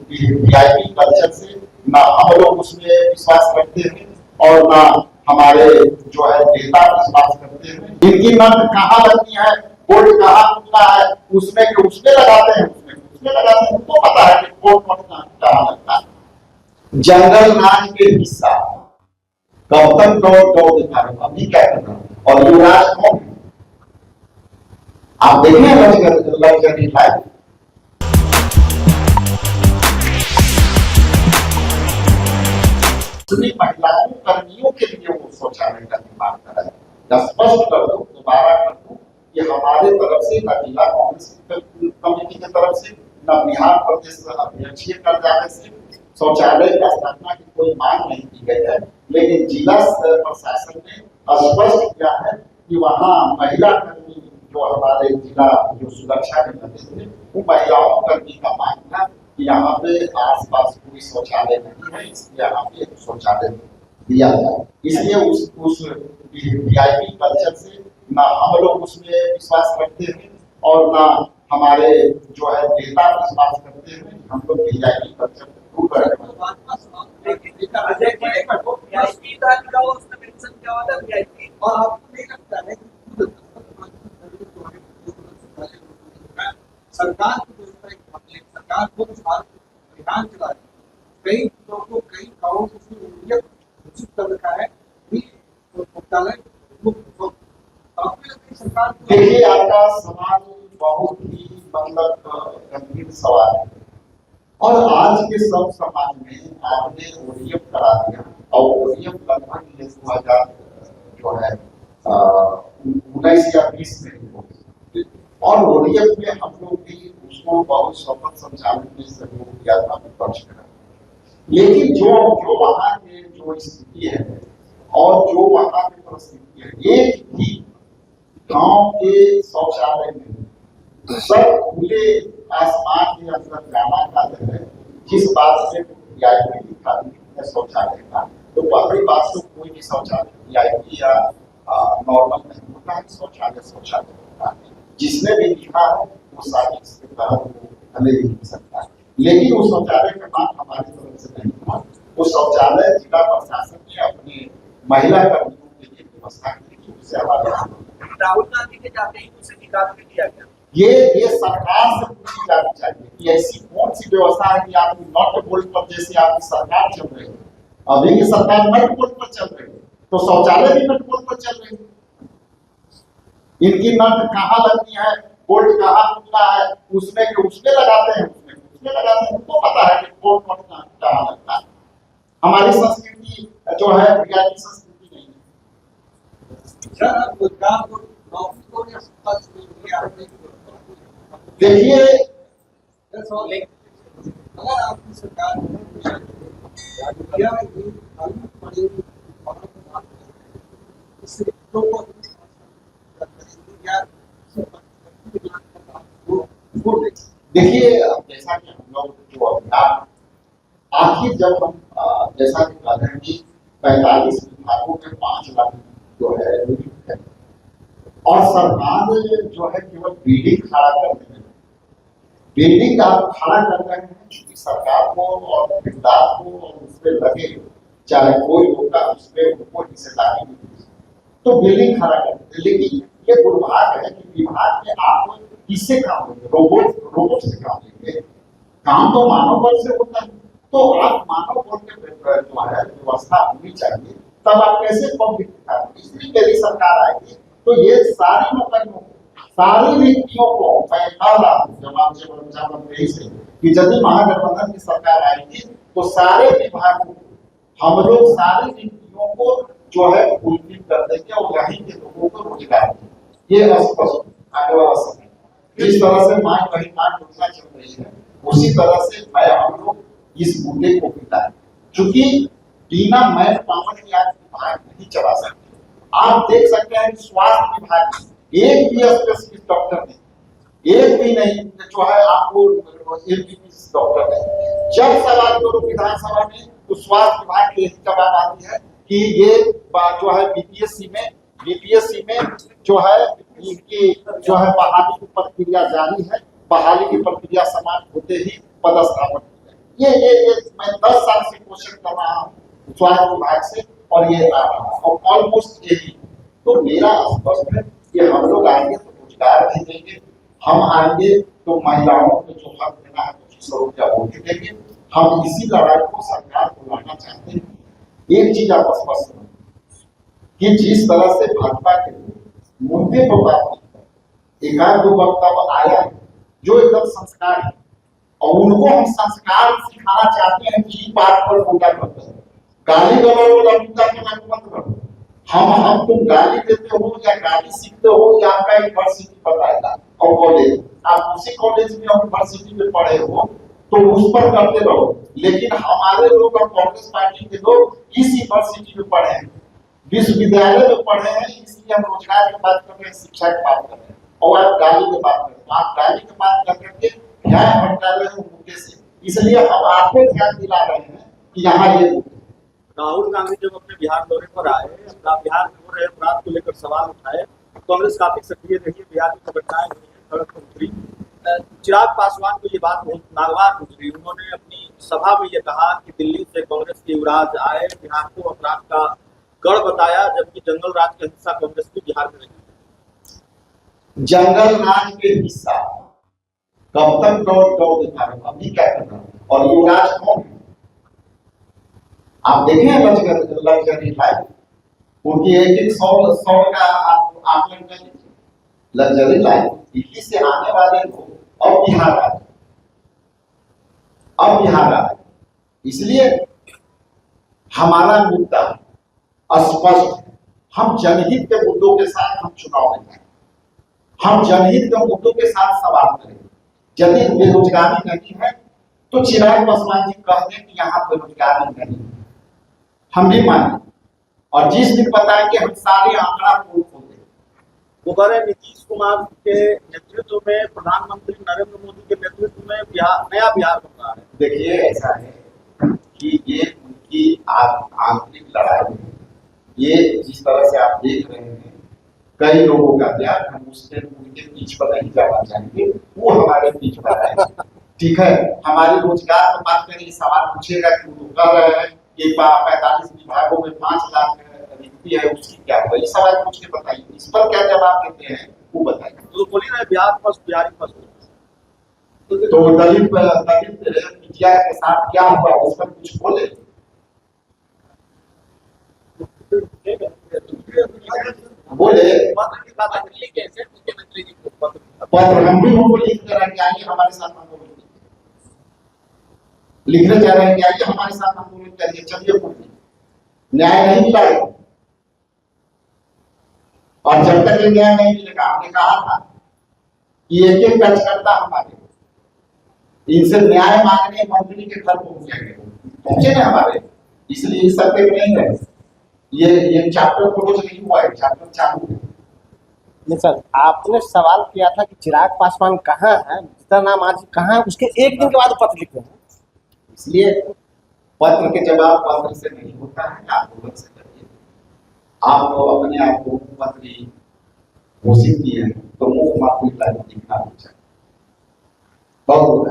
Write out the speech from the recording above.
VIP culture से ना हम लोग उसमें विश्वास करते हैं और ना हमारे जो है नेता विश्वास करते हैं। इनकी नट कहाँ लगती है, बोल्ट कहाँ खुलता है, उसमें लगाते हैं, उसमें लगाते हैं। उनको पता है कि बोल्ट कहाँ लगता है। जंगल राज के हिस्सा कब तक दौड़ दिखा रहे हो, अभी क्या कर रहे हो, और युवराज कौन है आप देखिए लग्जरी लाइफ। महिलाओं कर्मियों के लिए वो शौचालय का निर्माण करा है। स्पष्ट कर दो, दोबारा कर दो कि हमारे तरफ से न जिला कांग्रेस कमेटी की तरफ से न बिहार प्रदेश अध्यक्षीय कार्यालय से शौचालय की स्थापना की कोई मांग नहीं की गई है, लेकिन जिला प्रशासन ने स्पष्ट किया है कि वहाँ महिला कर्मी जो हमारे जिला जो सुरक्षा के मंत्री थे, वो महिलाओं कर्मी का मांग था कि यहाँ पे आसपास कोई शौचालय नहीं है, इसलिए यहाँ पे शौचालय दिया जाए। इसलिए उस वीआईपी कल्चर से ना हम लोग उसमें विश्वास करते हैं और ना हमारे जो है नेता विश्वास करते हैं। हम लोग वीआईपी कल्चर को दूर करें। और आपको नहीं लगता है सरकार को अभियान चला रही है, कई लोगों कई गाँवों को घोषित कर रखा है शौचालय मुक्त। देखिए आपका सवाल बहुत ही मतलब गंभीर सवाल है और आज के सब समाज में आपने ओडीएफ करा दिया और ओडीएफ लगभग 2000 जो है 19 या 20 में और ओडीएफ में हम लोग भी उसको बहुत शपथ संचालन में सहयोग किया था, विपक्ष करा। लेकिन जो वहां के जो स्थिति है और जो वहां की परिस्थिति है, एक भी गांव के शौचालय में सब खुले आसमान के अंदर जाना चाहते हैं। जिस बात से वीआईपी लिखा है शौचालय का, तो पहली बात तो कोई भी शौचालय वीआईपी या नॉर्मल नहीं होता है, शौचालय होता है। जिसने भी लिखा है वो सारी इसके तहत हमें लिख सकता है, लेकिन उस शौचालय का नाम हमारी तरफ से नहीं था। वो शौचालय जिला प्रशासन ने अपने महिला कर्मियों के लिए व्यवस्था की, उससे हमारे राहुल गांधी के जाते ही उसे निकाल के दिया गया। ये सरकार से पूछी जानी चाहिए कि ऐसी कौन सी व्यवस्था है कि आपकी नॉट बोल्ट पर जैसे आपकी सरकार चल रही है, अभी की सरकार नट बोल्ट पर चल रही है, तो शौचालय भी नट बोल्ट पर चल रही है। इनकी नट कहाँ लगती है, बोल्ट कहाँ खुलता है, उसमें लगाते हैं, उसमें लगाते हैं। उनको पता है कि बोल्ट कहाँ लगता है। हमारी संस्कृति जो है वीआईपी संस्कृति नहीं है। देखिए अगर आपकी सरकार देखिए जैसा कि हम लोग जो अभियान आखिर जब हम जैसा कि कह रहे हैं कि 45 विभागों में 5 लाख जो है और सरकार जो है केवल बिल्डिंग खड़ा करते हैं, बिल्डिंग आप खड़ा कर रहे हैं क्योंकि सरकार को और ठेकेदार को और उसमें लगे चाहे कोई होगा उसमें उनको हिस्सेदारी मिली तो बिल्डिंग खड़ा करते हैं। लेकिन ये दुर्भाग्य है कि विभाग में आप किससे काम लेंगे, रोबोट से काम लेंगे। काम तो मानव बल से होता है, तो आप मानव बल के जो है व्यवस्था होनी चाहिए, तब आप कैसे पब्लिक दिखाएंगे। इसलिए यदि सरकार आएगी तो ये सारी नौकरियों सारी नीतियों को मैं कह रहा हूँ जवाब से कि यदि महागठबंधन की सरकार आएगी तो सारे विभागों को हम लोग सारी नीतियों को जो है फुलफिल कर देंगे और वहीं के लोगों को रोजगार देंगे। ये स्पष्ट आने वाला समय जिस तरह से मां परिवार योजना चल रही है उसी तरह से मैं हम लोग इस मुद्दे को उठाएं, क्योंकि बिना मैन पावर के आप विभाग नहीं चला सकते। आप देख सकते हैं स्वास्थ्य विभाग एक भी स्पेशलिस्ट डॉक्टर नहीं, एक भी नहीं जो है आपको एमबीबीएस डॉक्टर नहीं। जब सवाल करो विधानसभा में तो स्वास्थ्य विभाग की जवाब आती है कि ये जो है बीपीएससी में जो है इनकी जो है बहाली की प्रक्रिया जारी है, बहाली की प्रक्रिया समाप्त होते ही पदस्थापन। ये मैं 10 साल से कोशिश कर रहा हूँ स्वास्थ्य विभाग से और ये आ रहा है और ऑलमोस्ट यही। तो मेरा स्पष्ट है कि हम लोग आएंगे तो रोजगार भी देंगे, हम आएंगे तो महिलाओं को जो हक देना है 2500 रुपया वो भी देंगे। हम इसी लड़ाई को सरकार को लाना चाहते हैं। एक चीज आप स्पष्ट करें कि जिस तरह से भाजपा के लोग मुद्दे पर बात नहीं करते, एकाध दो वक्तव्य आया है जो एकदम संस्कार है और उनको हम संस्कार सिखाना चाहते हैं कि बात पर मुद्दा करते हैं। गाली गलौज वाला मुद्दा पर मत करो। हम तुम गाली देते हो या गाली सीखते हो या आपका यूनिवर्सिटी बताएगा और कॉलेज, आप उसी कॉलेज में यूनिवर्सिटी में पढ़े हो तो उस पर करते रहो। लेकिन हमारे लोग और कांग्रेस पार्टी के लोग इस यूनिवर्सिटी में पढ़े हैं, विश्वविद्यालय में पढ़े हैं, इसलिए हम रोजगार की बात कर रहे हैं, शिक्षा की बात कर रहे हैं और आप गाली की बात कर रहे हैं। आप गाली की बात कर करके ध्यान भटका रहे हो मुद्दे से, इसलिए हम आपको ध्यान दिला रहे हैं कि यहाँ ये राहुल गांधी जब अपने बिहार दौरे पर आए, बिहार में हो रहे अपराध को लेकर सवाल उठाए, कांग्रेस काफी सक्रिय रही है, बिहार की घटनाएं हुई है, सड़क पर उतरी। चिराग पासवान को ये बात बहुत नागवार गुजरी। उन्होंने अपनी सभा में ये कहा कि दिल्ली से कांग्रेस के युवराज आए, बिहार को अपराध का गढ़ बताया, जबकि जंगल राज का हिस्सा कांग्रेस की बिहार में रही। जंगल राज के हिस्सा कब तक दौड़ दिखा रहे, अभी क्या कर रहे हैं? और युवराज कौन है? आप देखें लग्जरी लाइफ, उनकी एक 100 का आकलन कर लीजिए। लग्जरी लाइफ दिल्ली से आने वाले लोग अब बिहार आए, इसलिए हमारा मुद्दा स्पष्ट है। हम जनहित के मुद्दों के साथ हम चुनाव में जाएंगे, हम जनहित के मुद्दों के साथ सवाल करेंगे। यदि बेरोजगारी नहीं है तो चिराग पासवान जी कह दें कि यहाँ बेरोजगारी नहीं है, हम भी माने और जिस दिन बताएंगे हम सारे आंकड़ा खोल देंगे। वो कह रहे नीतीश कुमार के नेतृत्व में, प्रधानमंत्री नरेंद्र मोदी के नेतृत्व में नया बिहार बन रहा है। देखिए ऐसा है कि ये उनकी आंतरिक लड़ाई है। ये जिस तरह से आप देख रहे हैं कई लोगों का त्याग, हम उसके उनके बीच पर नहीं जाना चाहेंगे, वो हमारे बीच पर है। ठीक है, हमारी रोजगार की बात करेंगे, सवाल पूछेगा कि वो कर रहे हैं कि 45 विभागों में 5 लाख रिक्ति है, उसकी क्या हुआ? ये सवाल पूछ के बताइए, इस पर क्या जवाब देते हैं वो बताइए। तो बोली रहे बिहार फर्स्ट, बिहारी फर्स्ट। तो दलित मीडिया के साथ क्या हुआ उस पर कुछ बोले? पत्र हम भी उनको लिख कर आइए हमारे साथ आंदोलन लिखने जा रहे हैं, आइए हमारे साथ आंदोलन करिए, चलिए बोलिए। न्याय नहीं मिला है और जब तक ये न्याय नहीं मिलेगा, हमने कहा था कि एक कार्यकर्ता हमारे इनसे न्याय मांगने मंत्री के घर पहुंचे ना हमारे, इसलिए सत्य नहीं है। ये चैप्टर क्लोज नहीं हुआ है, चैप्टर चालू है। नहीं सर, आपने सवाल किया था कि चिराग पासवान कहाँ है, जिसका नाम आज कहाँ है, उसके एक दिन के बाद पत्र लिखे हैं। इसलिए पत्र के जवाब पत्र से नहीं होता है, आंदोलन से करिए। आप अपने आप को मुख्यमंत्री घोषित किए हैं तो मुख्यमंत्री लाइव दिखना चाहिए। बहुत